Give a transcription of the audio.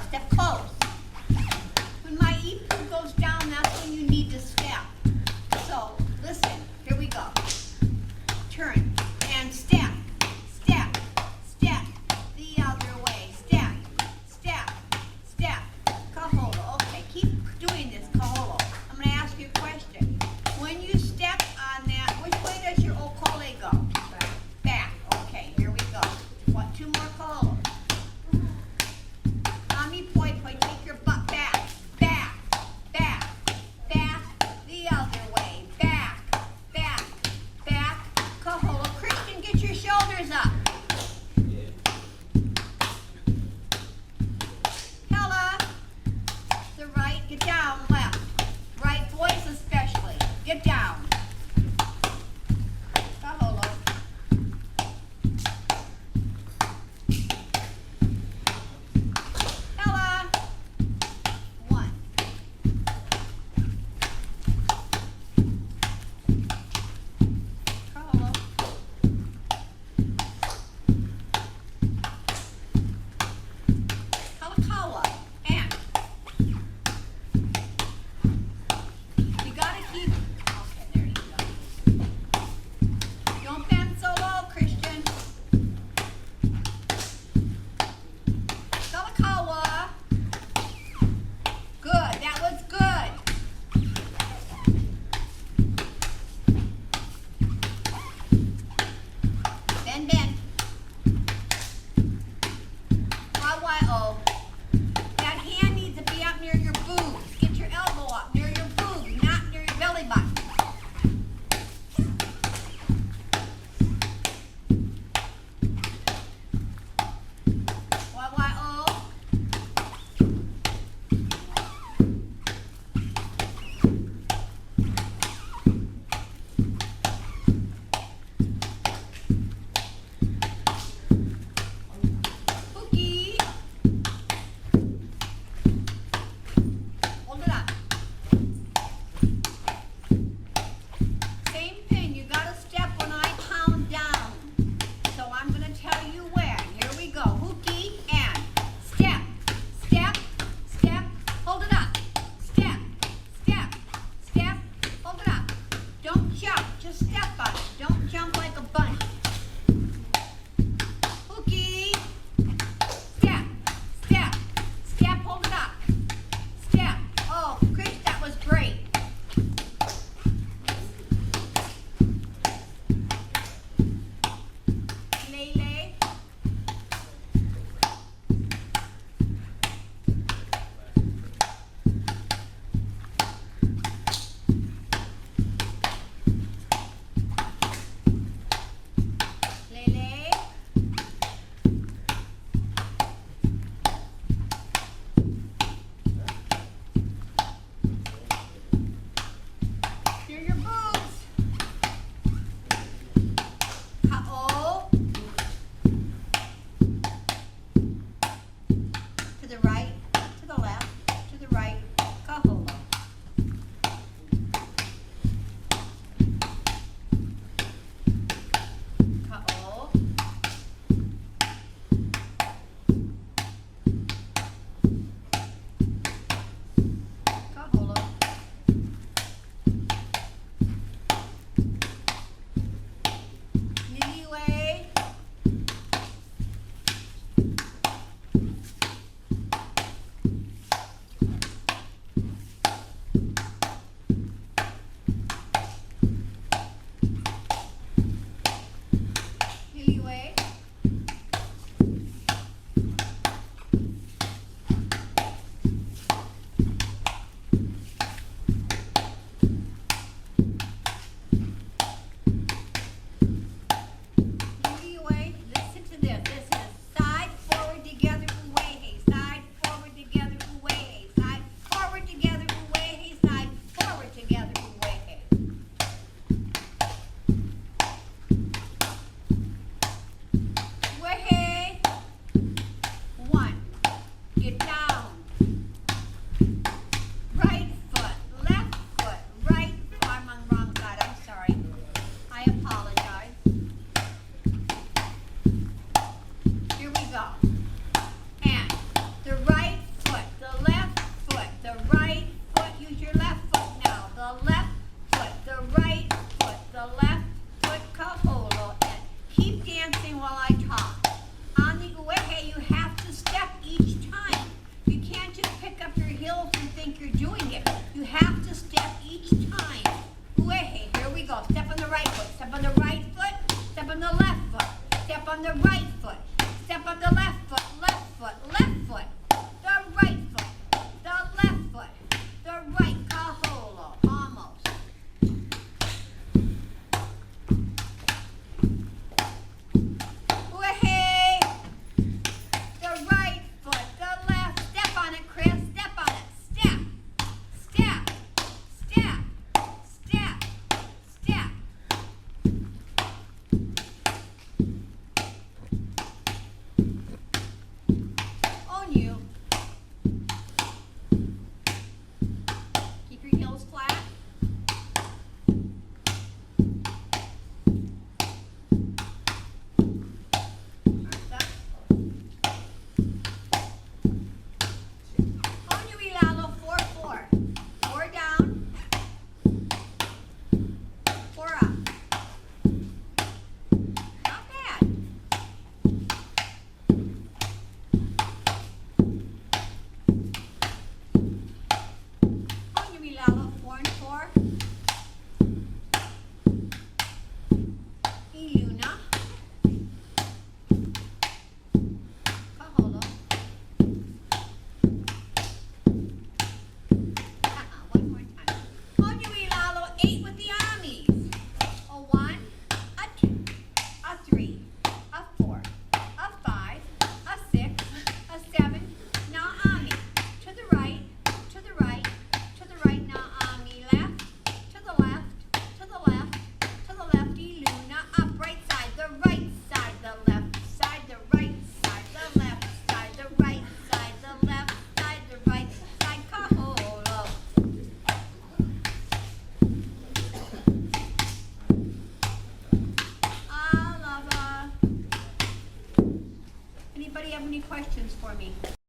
Step close. When my E-poo goes down, that's when you need to step. So, listen, here we go. Turn and step, step, step. The other way. Step, step, step. Kaholo. Okay, keep doing this, Kaholo. I'm going to ask you a question. When you step on that, which way does your okole go? Back. Okay, here we go. What? Two more Kaholo. Mommy poi poi, take your butt back. Back, back, back. The other way. Back, back, back. Kaholo. Christian, get your shoulders up. Hella. The right, get down, left. Right, boys especially. Get down. Kaholo. Hella. One. Kaholo. Kalakaua. And you gotta keep. Okay, there you go. Don't bend so low, Christian. Kalakaua. Good. That was good. Bend, bend. YYO. That hand needs to be up near your boobs. Get your elbow up near your boobs, not near your belly button. YYO. Pookie. for me.